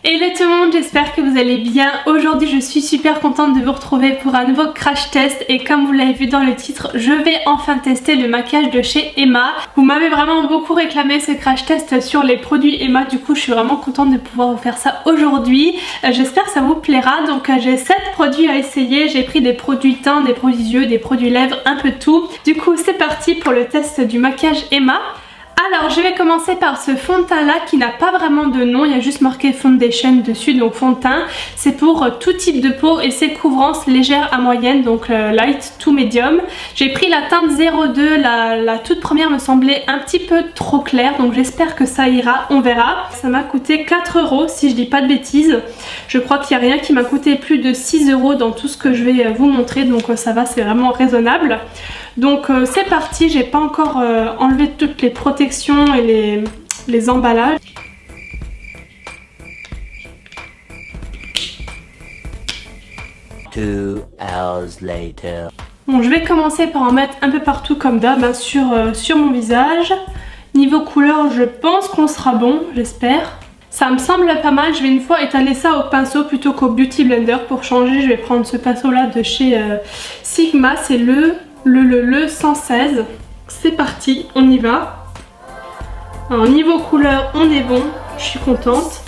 Hello tout le monde, j'espère que vous allez bien. Aujourd'hui je suis super contente de vous retrouver pour un nouveau crash test et comme vous l'avez vu dans le titre, je vais enfin tester le maquillage de chez Emma. Vous m'avez vraiment beaucoup réclamé ce crash test sur les produits Emma, du coup je suis vraiment contente de pouvoir vous faire ça aujourd'hui. J'espère que ça vous plaira. Donc j'ai 7 produits à essayer, j'ai pris des produits teint, des produits yeux, des produits lèvres, un peu de tout. Du coup c'est parti pour le test du maquillage Emma. Alors je vais commencer par ce fond de teint là qui n'a pas vraiment de nom, il y a juste marqué foundation dessus, donc fond de teint. C'est pour tout type de peau et c'est couvrance légère à moyenne, donc light to medium. J'ai pris la teinte 02, la toute première me semblait un petit peu trop claire, donc j'espère que ça ira, on verra. Ça m'a coûté 4 € si je dis pas de bêtises. Je crois qu'il n'y a rien qui m'a coûté plus de 6 € dans tout ce que je vais vous montrer, donc ça va, c'est vraiment raisonnable. Donc c'est parti, j'ai pas encore enlevé toutes les protections et les emballages. Bon, je vais commencer par en mettre un peu partout comme d'hab, hein, sur mon visage. Niveau couleur, je pense qu'on sera bon, j'espère. Ça me semble pas mal, je vais une fois étaler ça au pinceau plutôt qu'au Beauty Blender. Pour changer, je vais prendre ce pinceau là de chez Sigma, c'est le 116. C'est parti, on y va. Alors niveau couleur on est bon, je suis contente.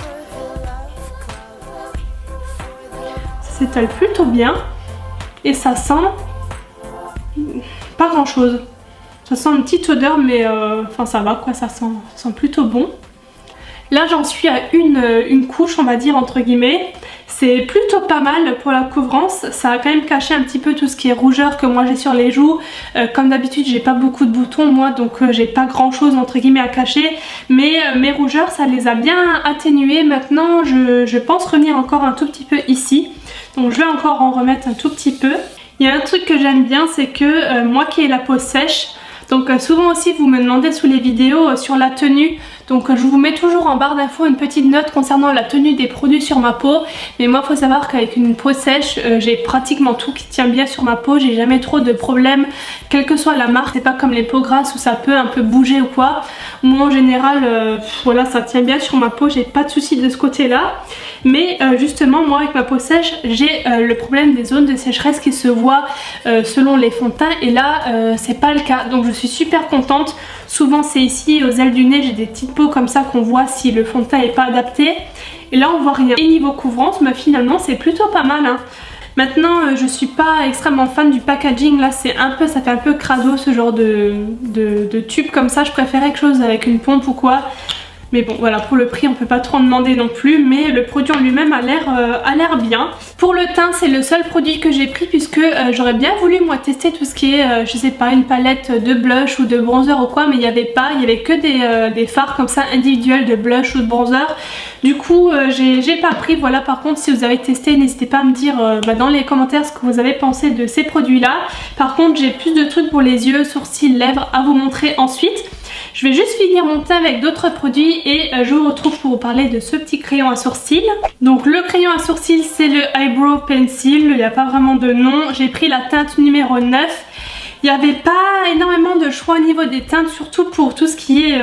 Ça s'étale plutôt bien et ça sent pas grand chose. Ça sent une petite odeur mais enfin ça va quoi, ça sent plutôt bon. Là j'en suis à une couche on va dire entre guillemets. C'est plutôt pas mal pour la couvrance, ça a quand même caché un petit peu tout ce qui est rougeur que moi j'ai sur les joues. Comme d'habitude j'ai pas beaucoup de boutons moi, donc j'ai pas grand chose entre guillemets à cacher. Mais mes rougeurs ça les a bien atténuées. Maintenant je pense revenir encore un tout petit peu ici. Donc je vais encore en remettre un tout petit peu. Il y a un truc que j'aime bien, c'est que moi qui ai la peau sèche, donc souvent aussi vous me demandez sous les vidéos sur la tenue. Donc je vous mets toujours en barre d'infos une petite note concernant la tenue des produits sur ma peau. Mais moi il faut savoir qu'avec une peau sèche, j'ai pratiquement tout qui tient bien sur ma peau. J'ai jamais trop de problèmes, quelle que soit la marque. C'est pas comme les peaux grasses où ça peut un peu bouger ou quoi. Moi en général, voilà, ça tient bien sur ma peau. J'ai pas de soucis de ce côté là. Mais justement moi avec ma peau sèche, j'ai le problème des zones de sécheresse qui se voient selon les fonds de teint. Et là c'est pas le cas. Donc je suis super contente. Souvent c'est ici aux ailes du nez, j'ai des petites peaux comme ça qu'on voit si le fond de teint n'est pas adapté. Et là on voit rien. Et niveau couvrance, bah, finalement c'est plutôt pas mal, hein. Maintenant je suis pas extrêmement fan du packaging. Là c'est un peu, ça fait un peu crado ce genre de tube comme ça. Je préférais quelque chose avec une pompe ou quoi. Mais bon voilà, pour le prix on peut pas trop en demander non plus, mais le produit en lui-même a l'air bien. Pour le teint c'est le seul produit que j'ai pris puisque j'aurais bien voulu moi tester tout ce qui est je sais pas, une palette de blush ou de bronzer ou quoi, mais il n'y avait pas, il y avait que des fards comme ça individuels de blush ou de bronzer. Du coup j'ai pas pris. Voilà, par contre si vous avez testé n'hésitez pas à me dire dans les commentaires ce que vous avez pensé de ces produits là. Par contre j'ai plus de trucs pour les yeux, sourcils, lèvres à vous montrer ensuite. Je vais juste finir mon teint avec d'autres produits et je vous retrouve pour vous parler de ce petit crayon à sourcils. Donc le crayon à sourcils c'est le Eyebrow Pencil, il n'y a pas vraiment de nom. J'ai pris la teinte numéro 9. Il n'y avait pas énormément de choix au niveau des teintes, surtout pour tout ce qui est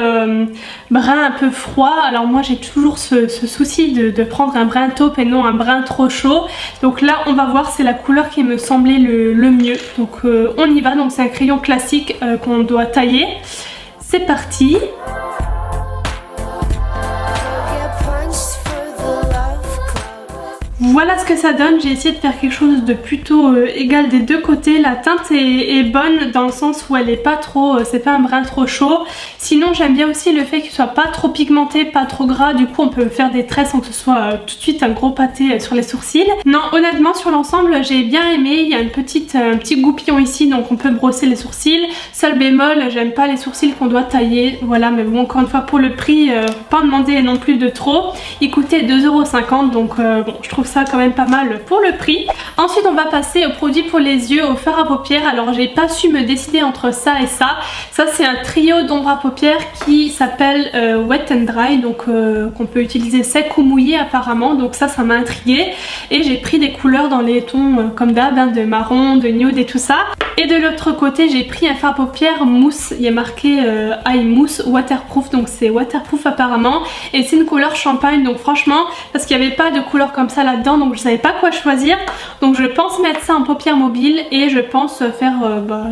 brun un peu froid. Alors moi j'ai toujours ce souci de prendre un brun taupe et non un brun trop chaud. Donc là on va voir, c'est la couleur qui me semblait le mieux. Donc on y va, donc c'est un crayon classique qu'on doit tailler. C'est parti! Voilà ce que ça donne. J'ai essayé de faire quelque chose de plutôt égal des deux côtés. La teinte est bonne dans le sens où elle est pas trop, c'est pas un brin trop chaud. Sinon j'aime bien aussi le fait qu'il soit pas trop pigmenté, pas trop gras. Du coup on peut faire des traits sans que ce soit tout de suite un gros pâté sur les sourcils. Non, honnêtement sur l'ensemble j'ai bien aimé. Il y a un petit goupillon ici, donc on peut brosser les sourcils. Seul bémol, j'aime pas les sourcils qu'on doit tailler. Voilà, mais bon, encore une fois pour le prix, pas demander non plus de trop. Il coûtait 2,50 €, donc bon, je trouve ça quand même pas mal pour le prix. Ensuite on va passer au produit pour les yeux, au fard à paupières. Alors j'ai pas su me décider entre ça et ça. Ça c'est un trio d'ombre à paupières qui s'appelle Wet and Dry, donc qu'on peut utiliser sec ou mouillé apparemment. Donc ça m'a intriguée et j'ai pris des couleurs dans les tons comme d'hab, hein, de marron, de nude et tout ça. Et de l'autre côté j'ai pris un fard à paupières mousse, il y a marqué Eye Mousse Waterproof, donc c'est waterproof apparemment et c'est une couleur champagne, donc franchement parce qu'il n'y avait pas de couleur comme ça là-dedans donc je savais pas quoi choisir, donc je pense mettre ça en paupières mobiles et je pense faire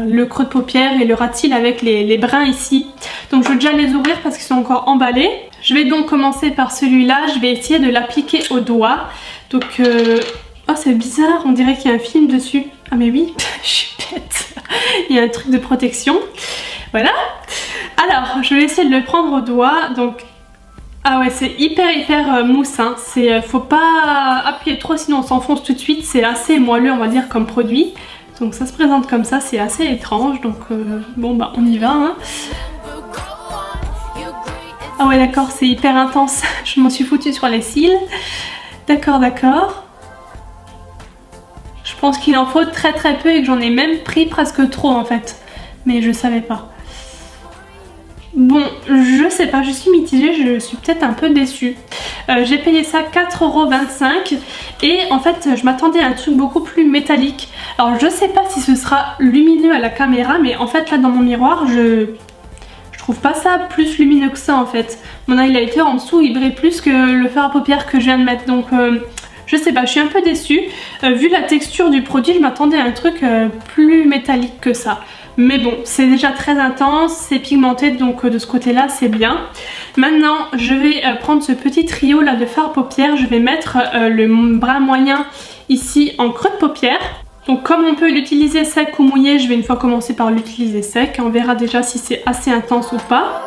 le creux de paupières et le ras de cils avec les brins ici. Donc je vais déjà les ouvrir parce qu'ils sont encore emballés. Je vais donc commencer par celui-là, je vais essayer de l'appliquer au doigt. Donc oh c'est bizarre, on dirait qu'il y a un film dessus. Ah mais oui, je suis bête. Il y a un truc de protection. Voilà. Alors je vais essayer de le prendre au doigt. Donc ah ouais, c'est hyper mousse hein. Faut pas appuyer trop sinon on s'enfonce tout de suite. C'est assez moelleux on va dire comme produit. Donc ça se présente comme ça, c'est assez étrange. Donc bon bah on y va hein. Ah ouais d'accord, c'est hyper intense. Je m'en suis foutue sur les cils. D'accord. Je pense qu'il en faut très peu et que j'en ai même pris presque trop en fait. Mais je savais pas. Bon, je sais pas, je suis mitigée, je suis peut-être un peu déçue. J'ai payé ça 4,25 € et en fait je m'attendais à un truc beaucoup plus métallique. Alors je sais pas si ce sera lumineux à la caméra mais en fait là dans mon miroir je trouve pas ça plus lumineux que ça en fait. Mon highlighter en dessous il brille plus que le fard à paupières que je viens de mettre donc je sais pas, je suis un peu déçue. Vu la texture du produit je m'attendais à un truc plus métallique que ça. Mais bon, c'est déjà très intense, c'est pigmenté donc de ce côté là c'est bien. Maintenant je vais prendre ce petit trio là de fard à paupières, je vais mettre le bras moyen ici en creux de paupière. Donc comme on peut l'utiliser sec ou mouillé, je vais une fois commencer par l'utiliser sec. On verra déjà si c'est assez intense ou pas.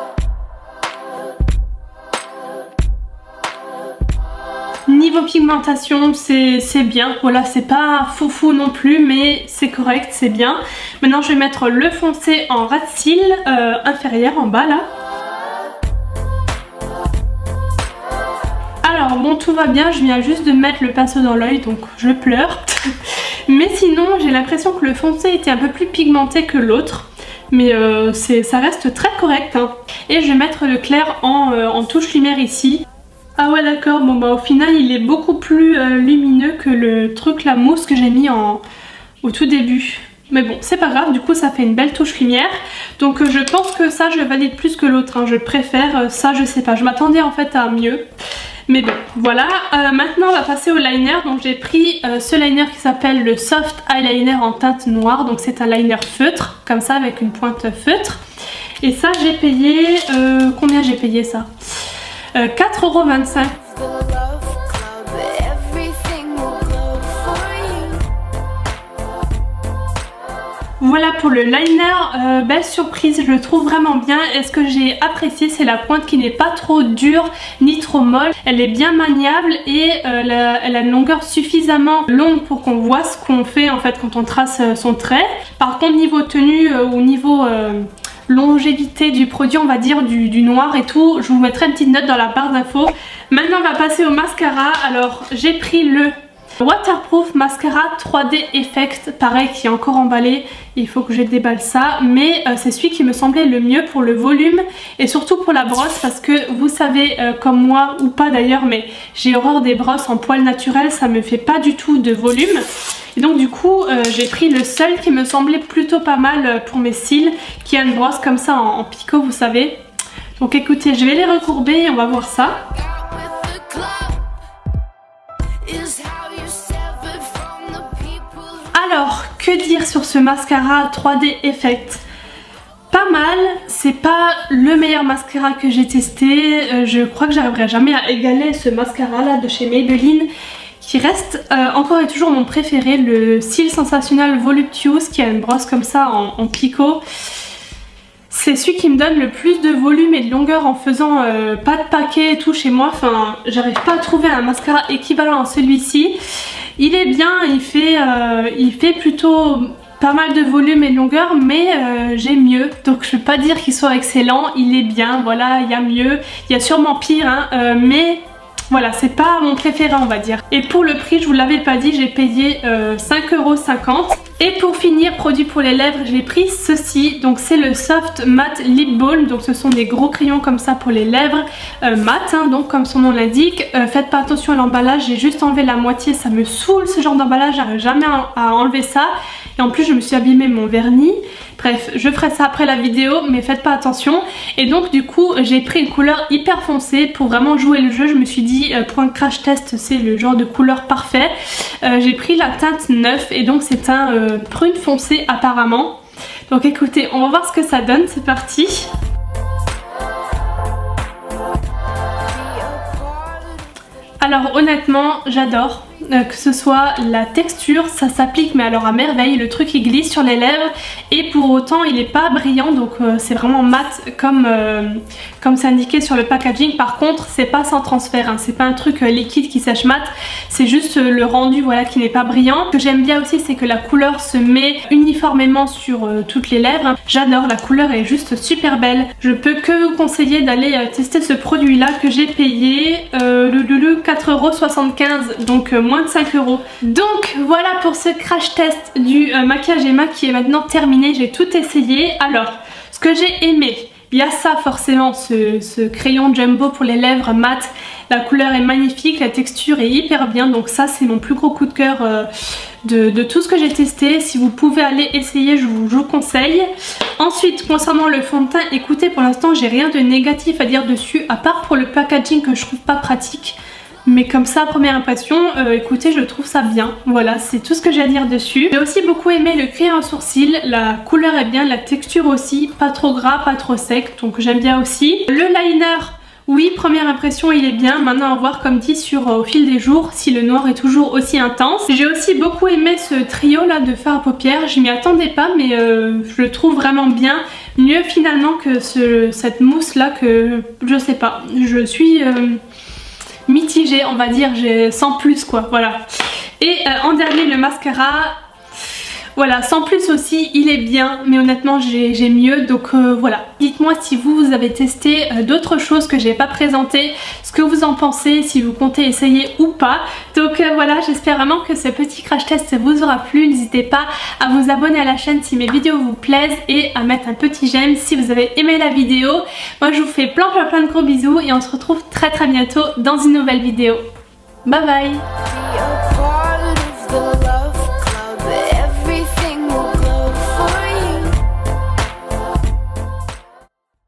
Niveau pigmentation, c'est bien. Voilà, c'est pas foufou non plus, mais c'est correct, c'est bien. Maintenant, je vais mettre le foncé en ras de cils inférieur en bas là. Alors bon, tout va bien, je viens juste de mettre le pinceau dans l'œil, donc je pleure. Mais sinon, j'ai l'impression que le foncé était un peu plus pigmenté que l'autre. Mais ça reste très correct. Hein. Et je vais mettre le clair en touche lumière ici. Ah ouais d'accord, bon bah au final il est beaucoup plus lumineux que le truc la mousse que j'ai mis au tout début. Mais bon c'est pas grave, du coup ça fait une belle touche lumière. Donc je pense que ça je valide plus que l'autre, hein. Je préfère ça, je sais pas, je m'attendais en fait à mieux. Mais bon voilà, maintenant on va passer au liner. Donc j'ai pris ce liner qui s'appelle le Soft Eyeliner en teinte noire. Donc c'est un liner feutre, comme ça avec une pointe feutre. Et ça j'ai payé, combien j'ai payé ça 4,25 €. Voilà pour le liner, belle surprise, je le trouve vraiment bien. Et ce que j'ai apprécié c'est la pointe qui n'est pas trop dure ni trop molle. Elle est bien maniable et elle a une longueur suffisamment longue pour qu'on voit ce qu'on fait en fait quand on trace son trait. Par contre niveau tenue ou niveau longévité du produit on va dire du noir et tout, je vous mettrai une petite note dans la barre d'infos. Maintenant on va passer au mascara. Alors j'ai pris le Waterproof Mascara 3D Effect, pareil qui est encore emballé, il faut que je déballe ça, mais c'est celui qui me semblait le mieux pour le volume et surtout pour la brosse parce que vous savez comme moi ou pas d'ailleurs mais j'ai horreur des brosses en poils naturels, ça me fait pas du tout de volume. Et donc du coup j'ai pris le seul qui me semblait plutôt pas mal pour mes cils, qui a une brosse comme ça en picot vous savez. Donc écoutez, je vais les recourber et on va voir ça. Alors, que dire sur ce mascara 3D Effect? Pas mal, c'est pas le meilleur mascara que j'ai testé, je crois que j'arriverai jamais à égaler ce mascara là de chez Maybelline qui reste encore et toujours mon préféré, le Cils Sensationnel Voluptuous qui a une brosse comme ça en picot. C'est celui qui me donne le plus de volume et de longueur en faisant pas de paquet et tout chez moi, enfin j'arrive pas à trouver un mascara équivalent à celui-ci. Il est bien, il fait plutôt pas mal de volume et de longueur mais j'ai mieux, donc je peux pas dire qu'il soit excellent, il est bien, voilà, il y a mieux, il y a sûrement pire hein, mais voilà, c'est pas mon préféré on va dire. Et pour le prix, je vous l'avais pas dit, j'ai payé 5,50 €. Et pour finir, produit pour les lèvres, j'ai pris ceci. Donc c'est le Soft Matte Lip Balm. Donc ce sont des gros crayons comme ça pour les lèvres mat, hein, donc comme son nom l'indique. Faites pas attention à l'emballage, j'ai juste enlevé la moitié, ça me saoule ce genre d'emballage, j'arrive jamais à enlever ça. et en plus je me suis abîmé mon vernis. Bref, je ferai ça après la vidéo mais faites pas attention. Et donc du coup j'ai pris une couleur hyper foncée pour vraiment jouer le jeu. Je me suis dit pour un crash test c'est le genre de couleur parfait. J'ai pris la teinte 9 et donc c'est un prune foncé apparemment. Donc écoutez, on va voir ce que ça donne, c'est parti. Alors honnêtement j'adore, que ce soit la texture, ça s'applique mais alors à merveille, le truc il glisse sur les lèvres et pour autant il n'est pas brillant, donc c'est vraiment mat comme c'est indiqué sur le packaging. Par contre c'est pas sans transfert, hein. C'est pas un truc liquide qui sèche mat, c'est juste le rendu voilà qui n'est pas brillant. Ce que j'aime bien aussi c'est que la couleur se met uniformément sur toutes les lèvres, hein. J'adore, la couleur est juste super belle. Je peux que vous conseiller d'aller tester ce produit là que j'ai payé 4,75 €, donc moins de 5 €. Donc voilà pour ce crash test du maquillage Emma qui est maintenant terminé. J'ai tout essayé. Alors ce que j'ai aimé, il y a ça forcément, ce crayon Jumbo pour les lèvres mat. La couleur est magnifique, la texture est hyper bien, donc ça c'est mon plus gros coup de cœur de tout ce que j'ai testé. Si vous pouvez aller essayer, je vous conseille. Ensuite concernant le fond de teint, écoutez, pour l'instant j'ai rien de négatif à dire dessus à part pour le packaging que je trouve pas pratique. Mais comme ça, première impression, écoutez, je trouve ça bien. Voilà, c'est tout ce que j'ai à dire dessus. J'ai aussi beaucoup aimé le crayon à sourcils. La couleur est bien, la texture aussi. Pas trop gras, pas trop sec, donc j'aime bien aussi. Le liner, oui, première impression, il est bien. Maintenant, à voir, comme dit, au fil des jours, si le noir est toujours aussi intense. J'ai aussi beaucoup aimé ce trio là de fard à paupières. Je m'y attendais pas, mais je le trouve vraiment bien. Mieux finalement que cette mousse là que je sais pas. Je suis mitigée, on va dire, sans plus quoi, voilà. Et en dernier le mascara, voilà, sans plus aussi, il est bien, mais honnêtement j'ai mieux, donc voilà. Dites-moi si vous avez testé d'autres choses que j'ai pas présentées, ce que vous en pensez, si vous comptez essayer ou pas. Donc voilà, j'espère vraiment que ce petit crash test vous aura plu. N'hésitez pas à vous abonner à la chaîne si mes vidéos vous plaisent et à mettre un petit j'aime si vous avez aimé la vidéo. Moi je vous fais plein de gros bisous et on se retrouve très bientôt dans une nouvelle vidéo. Bye bye.